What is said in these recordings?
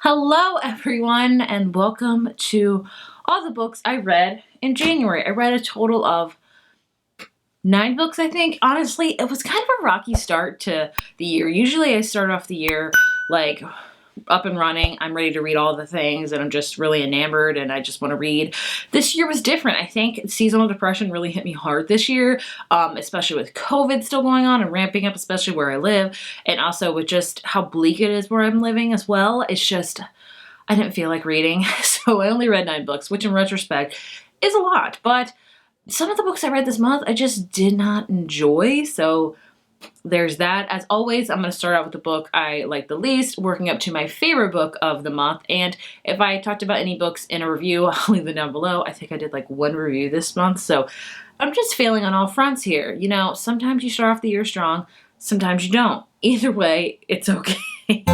Hello, everyone, and welcome to all the books I read in January. I read a total of 9 books, I think. Honestly, it was kind of a rocky start to the year. Usually I start off the year like up and running. I'm ready to read all the things and I'm just really enamored and I just want to read. This year was different. I think seasonal depression really hit me hard this year, especially with COVID still going on and ramping up, especially where I live, and also with just how bleak it is where I'm living as well. It's just, I didn't feel like reading, so I only read 9 books, which in retrospect is a lot, but some of the books I read this month I just did not enjoy, so there's that. As always, I'm going to start out with the book I like the least, working up to my favorite book of the month. And if I talked about any books in a review, I'll leave them down below. I think I did like 1 review this month, so I'm just failing on all fronts here. You know, sometimes you start off the year strong, sometimes you don't. Either way, it's okay.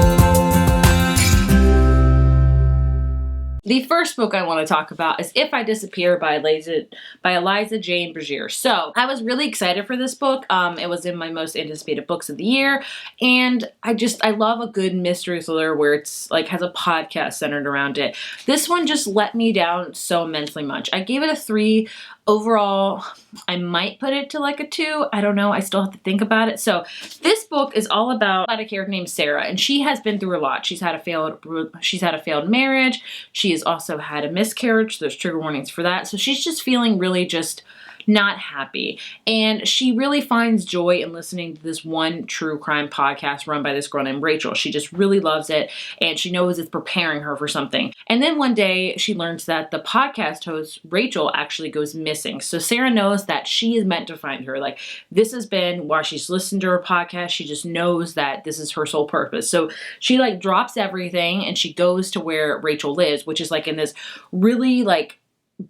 The first book I want to talk about is If I Disappear by Eliza Jane Bergier. So I was really excited for this book. It was in my most anticipated books of the year. And I love a good mystery thriller where it's like has a podcast centered around it. This one just let me down so immensely much. I gave it a 3. Overall, I might put it to like a 2. I don't know. I still have to think about it. So this book is all about a character named Sarah, and she has been through a lot. She's had a failed marriage. She has also had a miscarriage. There's trigger warnings for that. So she's just feeling really just not happy. And she really finds joy in listening to this one true crime podcast run by this girl named Rachel. She just really loves it, and she knows it's preparing her for something. And then one day she learns that the podcast host, Rachel, actually goes missing. So Sarah knows that she is meant to find her. Like, this has been while she's listened to her podcast, she just knows that this is her sole purpose. So she like drops everything and she goes to where Rachel lives, which is like in this really like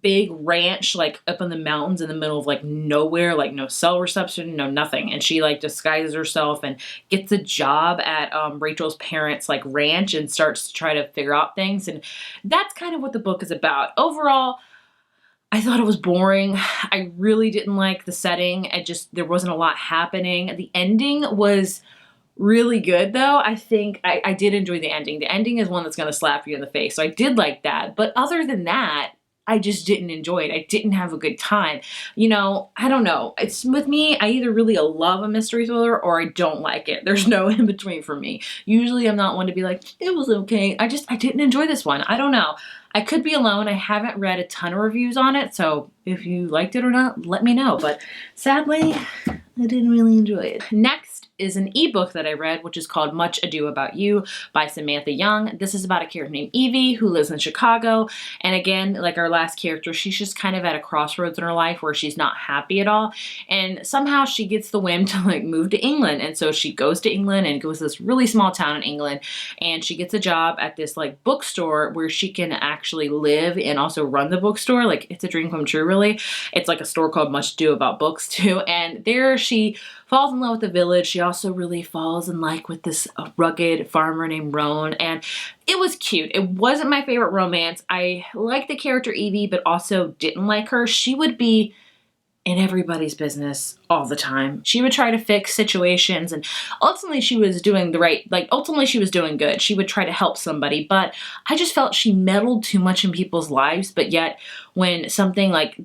big ranch, like up in the mountains in the middle of like nowhere, like no cell reception, no nothing. And she like disguises herself and gets a job at Rachel's parents' like ranch and starts to try to figure out things. And that's kind of what the book is about. Overall, I thought it was boring. I really didn't like the setting. There wasn't a lot happening. The ending was really good though. I think I did enjoy the ending. The ending is one that's going to slap you in the face. So I did like that. But other than that, I just didn't enjoy it. I didn't have a good time. You know, I don't know. It's with me, I either really love a mystery thriller or I don't like it. There's no in between for me. Usually I'm not one to be like, it was okay. I didn't enjoy this one. I don't know. I could be alone. I haven't read a ton of reviews on it, so if you liked it or not, let me know. But sadly, I didn't really enjoy it. Next is an ebook that I read, which is called Much Ado About You by Samantha Young. This is about a character named Evie who lives in Chicago. And again, like our last character, she's just kind of at a crossroads in her life where she's not happy at all. And somehow she gets the whim to like move to England. And so she goes to England and goes to this really small town in England. And she gets a job at this like bookstore where she can actually live and also run the bookstore. Like, it's a dream come true, really. It's like a store called Much Ado About Books too. And there she falls in love with the village. She also really falls in like with this rugged farmer named Roan, and it was cute. It wasn't my favorite romance. I liked the character Evie, but also didn't like her. She would be in everybody's business all the time. She would try to fix situations, and ultimately she was doing ultimately she was doing good. She would try to help somebody, but I just felt she meddled too much in people's lives. But yet when something like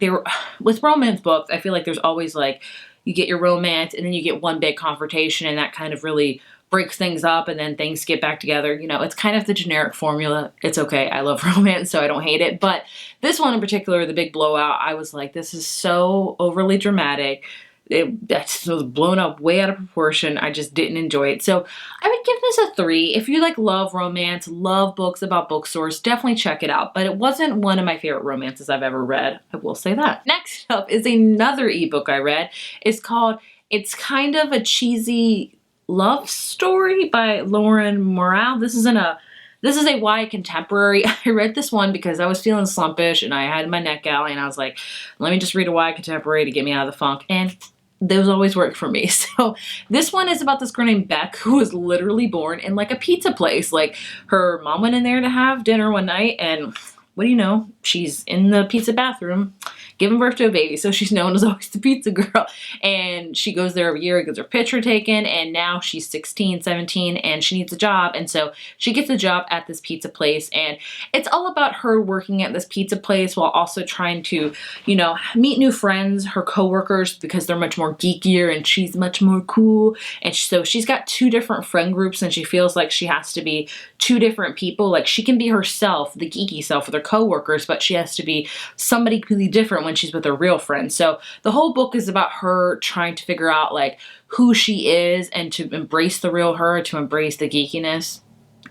with romance books, I feel like there's always like, you get your romance and then you get one big confrontation and that kind of really breaks things up and then things get back together. You know, it's kind of the generic formula. It's okay. I love romance, so I don't hate it. But this one in particular, the big blowout, I was like, this is so overly dramatic. It was blown up way out of proportion. I just didn't enjoy it. So I would give this a 3. If you like love romance, love books about bookstores, definitely check it out. But it wasn't one of my favorite romances I've ever read. I will say that. Next up is another ebook I read. It's called It's Kind of a Cheesy Love Story by Lauren Morale. This is a YA contemporary. I read this one because I was feeling slumpish and I had my neck out and I was like, let me just read a YA contemporary to get me out of the funk. And those always work for me. So this one is about this girl named Beck who was literally born in like a pizza place. Like, her mom went in there to have dinner one night and what do you know? She's in the pizza bathroom giving birth to a baby. So she's known as always the pizza girl. And she goes there every year, gets her picture taken. And now she's 16, 17, and she needs a job. And so she gets a job at this pizza place. And it's all about her working at this pizza place while also trying to, you know, meet new friends, her coworkers, because they're much more geekier and she's much more cool. And so she's got two different friend groups and she feels like she has to be two different people. Like she can be herself, the geeky self with her coworkers, but she has to be somebody completely different when she's with her real friends. So the whole book is about her trying to figure out like who she is and to embrace the real her, to embrace the geekiness.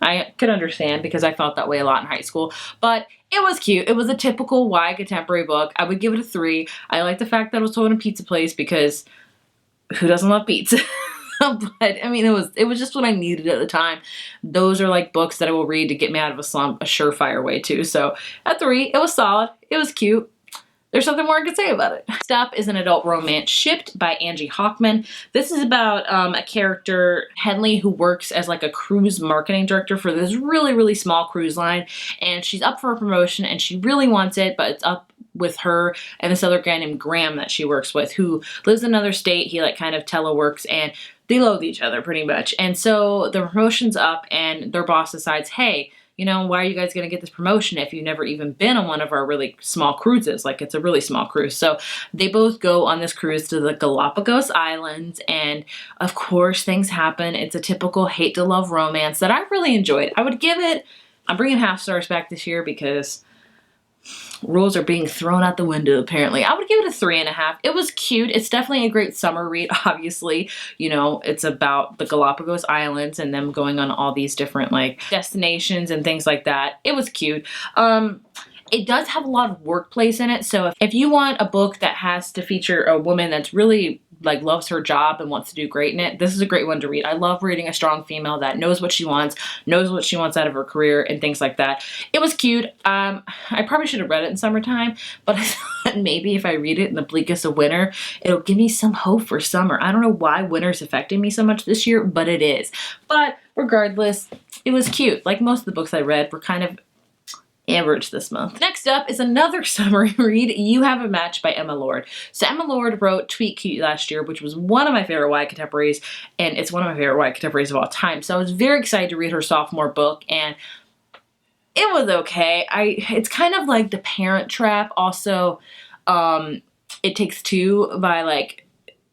I could understand because I felt that way a lot in high school, but it was cute. It was a typical YA contemporary book. I would give it a 3. I like the fact that it was told in a pizza place because who doesn't love pizza? But I mean, it was just what I needed at the time. Those are like books that I will read to get me out of a slump, a surefire way too. So at 3, it was solid. It was cute. There's nothing more I could say about it. Next up is an adult romance, Shipped by Angie Hockman. This is about a character, Henley, who works as like a cruise marketing director for this really, really small cruise line. And she's up for a promotion and she really wants it, but it's up with her and this other guy named Graham that she works with who lives in another state. He like kind of teleworks and they loathe each other pretty much. And so the promotion's up and their boss decides, hey, you know, why are you guys going to get this promotion if you've never even been on one of our really small cruises? Like it's a really small cruise. So they both go on this cruise to the Galapagos Islands. And of course things happen. It's a typical hate to love romance that I really enjoyed. I would give it, I'm bringing half stars back this year because rules are being thrown out the window apparently. I would give it a 3.5. It was cute. It's definitely a great summer read, obviously. You know, it's about the Galapagos Islands and them going on all these different like destinations and things like that. It was cute. It does have a lot of workplace in it. So if you want a book that has to feature a woman that's really like loves her job and wants to do great in it, this is a great one to read. I love reading a strong female that knows what she wants out of her career and things like that. It was cute. I probably should have read it in summertime, but I thought maybe if I read it in the bleakest of winter, it'll give me some hope for summer. I don't know why winter's affecting me so much this year, but it is. But regardless, it was cute. Like most of the books I read were kind of average this month. Next up is another summer read, You Have a Match by Emma Lord. So Emma Lord wrote Tweet Cute last year, which was one of my favorite YA contemporaries, and it's one of my favorite YA contemporaries of all time. So I was very excited to read her sophomore book, and it was okay. It's kind of like The Parent Trap. Also, It Takes Two by like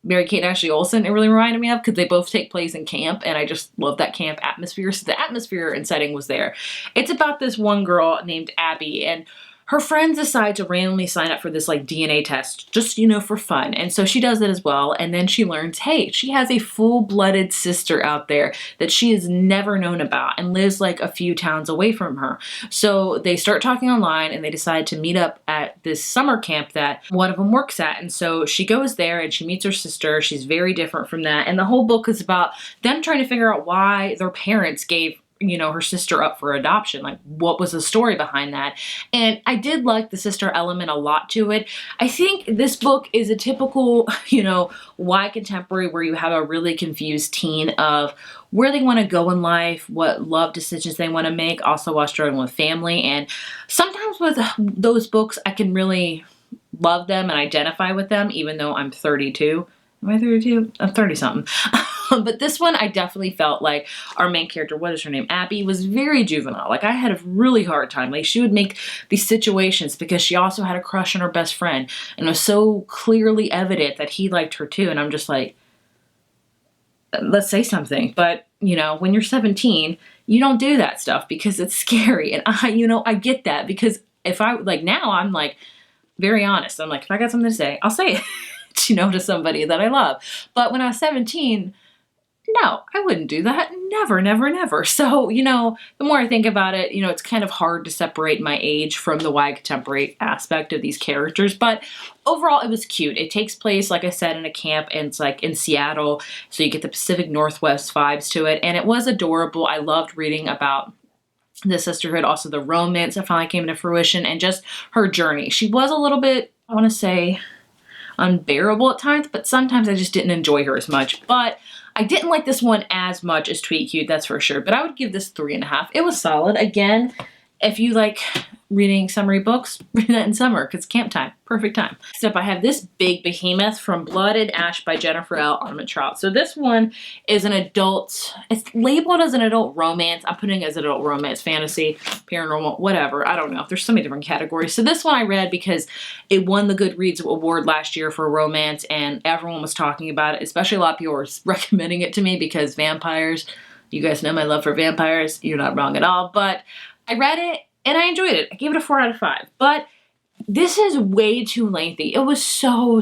Mary-Kate and Ashley Olsen, it really reminded me of because they both take place in camp and I just love that camp atmosphere. So the atmosphere and setting was there. It's about this one girl named Abby and her friends decide to randomly sign up for this like DNA test just, you know, for fun. And so she does it as well. And then she learns, hey, she has a full-blooded sister out there that she has never known about and lives like a few towns away from her. So they start talking online and they decide to meet up at this summer camp that one of them works at. And so she goes there and she meets her sister. She's very different from that. And the whole book is about them trying to figure out why their parents gave, you know, her sister up for adoption. Like, what was the story behind that? And I did like the sister element a lot to it. I think this book is a typical, you know, YA contemporary where you have a really confused teen of where they want to go in life, what love decisions they want to make, also while struggling with family. And sometimes with those books, I can really love them and identify with them, even though I'm 32. Am I 32? I'm 30-something. But this one, I definitely felt like our main character, what is her name? Abby, was very juvenile. Like, I had a really hard time. Like, she would make these situations because she also had a crush on her best friend. And it was so clearly evident that he liked her too. And I'm just like, let's say something. But, you know, when you're 17, you don't do that stuff because it's scary. And I get that because if I, like, now I'm like, very honest. I'm like, if I got something to say, I'll say it. You know, to somebody that I love. But when I was 17, no, I wouldn't do that. Never, never, never. So, you know, the more I think about it, you know, it's kind of hard to separate my age from the YA contemporary aspect of these characters. But overall, it was cute. It takes place, like I said, in a camp, and it's like in Seattle. So you get the Pacific Northwest vibes to it. And it was adorable. I loved reading about the sisterhood, also the romance that finally came to fruition, and just her journey. She was a little bit, I want to say, unbearable at times, but sometimes I just didn't enjoy her as much. But I didn't like this one as much as Tweet Cute, that's for sure. But I would give this 3.5. It was solid. Again, if you like reading summery books, read that in summer because camp time, perfect time. Next up, I have this big behemoth, From Blood and Ash by Jennifer L. Armentrout. So this one is an adult, it's labeled as an adult romance. I'm putting it as adult romance, fantasy, paranormal, whatever. I don't know. There's so many different categories. So this one I read because it won the Goodreads award last year for romance, and everyone was talking about it, especially a lot of people were recommending it to me because vampires, you guys know my love for vampires. You're not wrong at all. But I read it and I enjoyed it. I gave it a 4 out of 5. But this is way too lengthy. It was so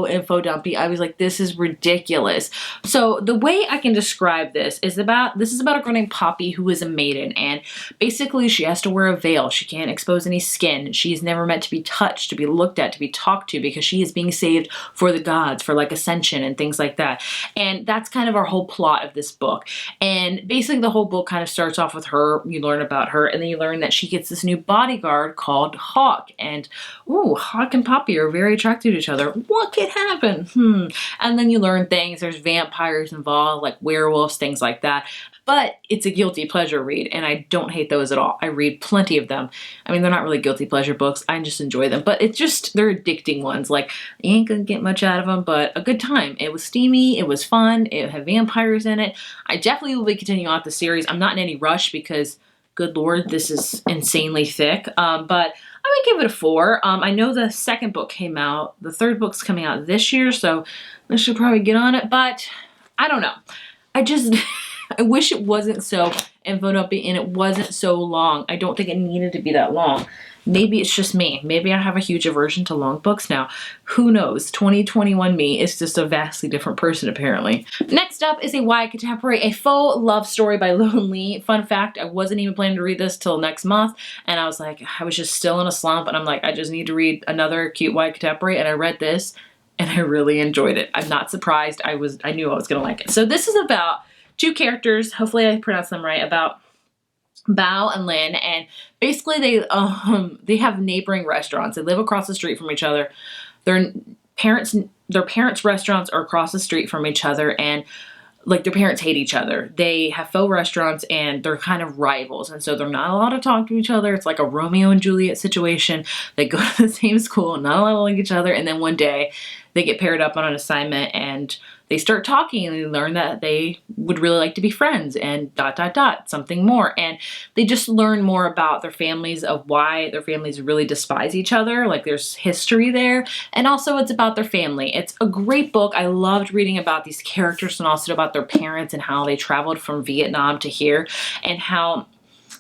info dumpy. I was like, this is ridiculous. So the way I can describe this is about a girl named Poppy who is a maiden, and basically she has to wear a veil. She can't expose any skin. She's never meant to be touched, to be looked at, to be talked to, because she is being saved for the gods, for like ascension and things like that. And that's kind of our whole plot of this book. And basically the whole book kind of starts off with her. You learn about her, and then you learn that she gets this new bodyguard called Hawk. And ooh, Hawk and Poppy are very attracted to each other. What could happen? And then you learn things. There's vampires involved, like werewolves, things like that. But it's a guilty pleasure read, and I don't hate those at all. I read plenty of them. I mean, they're not really guilty pleasure books. I just enjoy them. But it's just, they're addicting ones. Like, you ain't gonna get much out of them, but a good time. It was steamy. It was fun. It had vampires in it. I definitely will be continuing on with the series. I'm not in any rush because, good Lord, this is insanely thick. But I would give it a 4. I know the second book came out. The third book's coming out this year, so I should probably get on it. But I don't know. I wish it wasn't so info dumpy and it wasn't so long. I don't think it needed to be that long. Maybe it's just me. Maybe I have a huge aversion to long books now. Who knows? 2021 me is just a vastly different person, apparently. Next up is a YA contemporary, a faux love story by Lone Lee. Fun fact, I wasn't even planning to read this till next month, and I was like, I was just still in a slump, and I'm like, I just need to read another cute YA contemporary, and I read this, and I really enjoyed it. I'm not surprised. I knew I was gonna like it. So this is about 2 characters, hopefully I pronounced them right, about Bao and Lin, and basically they have neighboring restaurants. They live across the street from each other. Their parents' restaurants are across the street from each other, and like their parents hate each other. They have faux restaurants and they're kind of rivals, and so they're not allowed to talk to each other. It's like a Romeo and Juliet situation. They go to the same school, not allowed to like each other, and then one day they get paired up on an assignment and they start talking and they learn that they would really like to be friends and ... something more. And they just learn more about their families, of why their families really despise each other. Like there's history there. And also it's about their family. It's a great book. I loved reading about these characters and also about their parents and how they traveled from Vietnam to here and how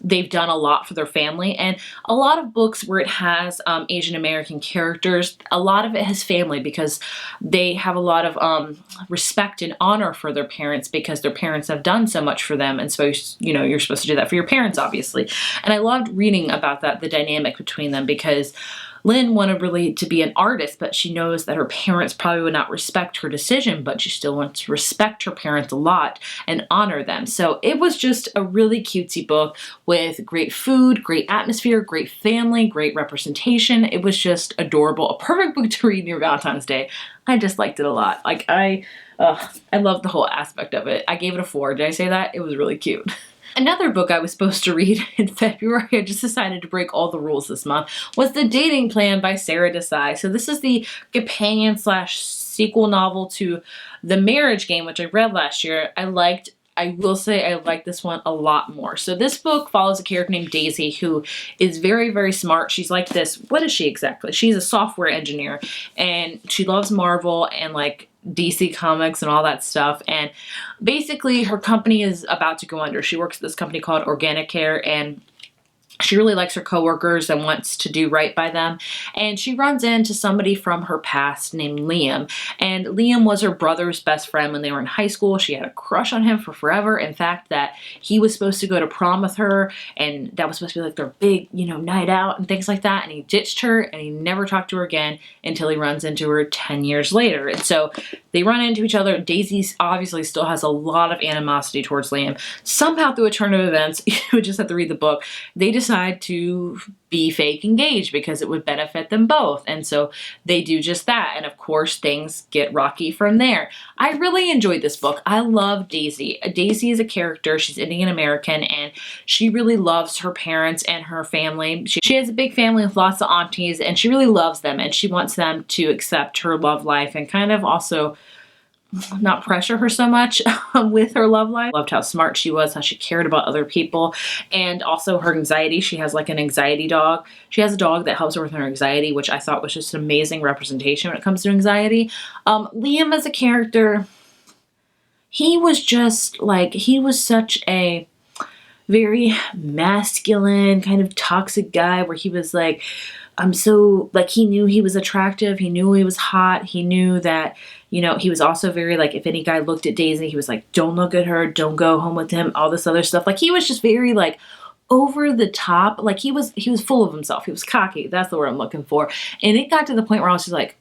they've done a lot for their family. And a lot of books where it has Asian American characters, a lot of it has family because they have a lot of respect and honor for their parents because their parents have done so much for them. And so, you know, you're supposed to do that for your parents, obviously. And I loved reading about that, the dynamic between them, because Lynn wanted really to be an artist, but she knows that her parents probably would not respect her decision, but she still wants to respect her parents a lot and honor them. So it was just a really cutesy book with great food, great atmosphere, great family, great representation. It was just adorable. A perfect book to read near Valentine's Day. I just liked it a lot. Like I loved the whole aspect of it. I gave it a 4. Did I say that? It was really cute. Another book I was supposed to read in February, I just decided to break all the rules this month, was The Dating Plan by Sarah Desai. So this is the companion / sequel novel to The Marriage Game, which I read last year. I will say I like this one a lot more. So this book follows a character named Daisy who is very, very smart. She's like this, what is she exactly? She's a software engineer and she loves Marvel and like DC Comics and all that stuff. And basically her company is about to go under. She works at this company called Organic Care, and she really likes her coworkers and wants to do right by them. And she runs into somebody from her past named Liam. And Liam was her brother's best friend when they were in high school. She had a crush on him for forever. In fact, that he was supposed to go to prom with her, and that was supposed to be like their big, you know, night out and things like that. And he ditched her and he never talked to her again until he runs into her 10 years later. And so they run into each other. Daisy obviously still has a lot of animosity towards Liam. Somehow through a turn of events, you would just have to read the book, they decide to be fake engaged because it would benefit them both. And so they do just that. And of course, things get rocky from there. I really enjoyed this book. I love Daisy. Daisy is a character. She's Indian American, and she really loves her parents and her family. She has a big family with lots of aunties, and she really loves them, and she wants them to accept her love life and kind of also not pressure her so much with her love life. Loved how smart she was, how she cared about other people, and also her anxiety. She has like an anxiety dog. She has a dog that helps her with her anxiety, which I thought was just an amazing representation when it comes to anxiety. Liam as a character, he was just like, he was such a very masculine, kind of toxic guy where he was like, he knew he was attractive. He knew he was hot. He knew that, you know, he was also very like, if any guy looked at Daisy, he was like, don't look at her, don't go home with him, all this other stuff. Like, he was just very like over the top. Like, he was full of himself. He was cocky. That's the word I'm looking for. And it got to the point where I was just like,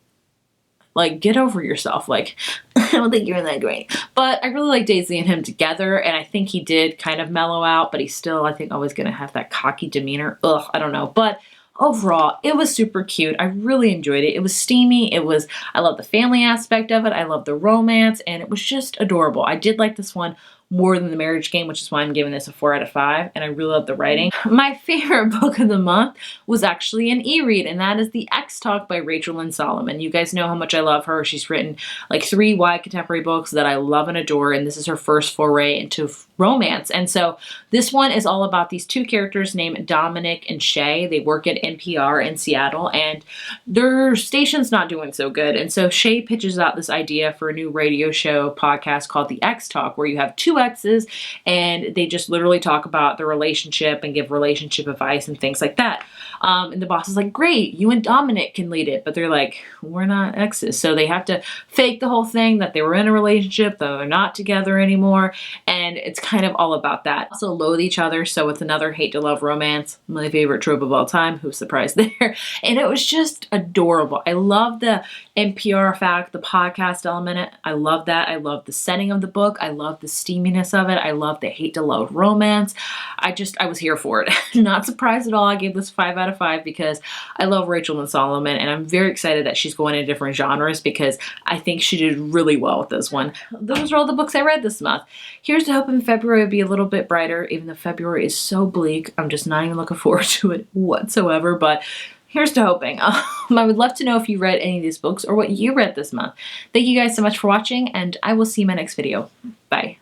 get over yourself. Like, I don't think you're that great. But I really like Daisy and him together, and I think he did kind of mellow out, but he's still, I think, always going to have that cocky demeanor. Ugh, I don't know. But overall, it was super cute. I really enjoyed it. It was steamy. I love the family aspect of it. I love the romance, and it was just adorable. I did like this one more than The Marriage Game, which is why I'm giving this a 4 out of 5, and I really love the writing. My favorite book of the month was actually an e-read, and that is The X Talk by Rachel Lynn Solomon. You guys know how much I love her. She's written like 3 YA contemporary books that I love and adore, and this is her first foray into romance. And so this one is all about these 2 characters named Dominic and Shay. They work at NPR in Seattle, and their station's not doing so good. And so Shay pitches out this idea for a new radio show podcast called The X Talk, where you have 2 exes, and they just literally talk about their relationship and give relationship advice and things like that. And the boss is like, great, you and Dominic can lead it. But they're like, we're not exes. So they have to fake the whole thing that they were in a relationship, that they're not together anymore. And it's kind of all about that. Also loathe each other. So it's another hate to love romance, my favorite trope of all time. Who's surprised there? And it was just adorable. I love the NPR fact, the podcast element. I love that. I love the setting of the book. I love the steaminess of it. I love the hate to love romance. I was here for it. Not surprised at all. I gave this 5 out of 5 because I love Rachel Lynn Solomon, and I'm very excited that she's going into different genres because I think she did really well with this one. Those are all the books I read this month. Here's to hoping February will be a little bit brighter, even though February is so bleak. I'm just not even looking forward to it whatsoever, but here's to hoping. I would love to know if you read any of these books or what you read this month. Thank you guys so much for watching, and I will see you in my next video. Bye.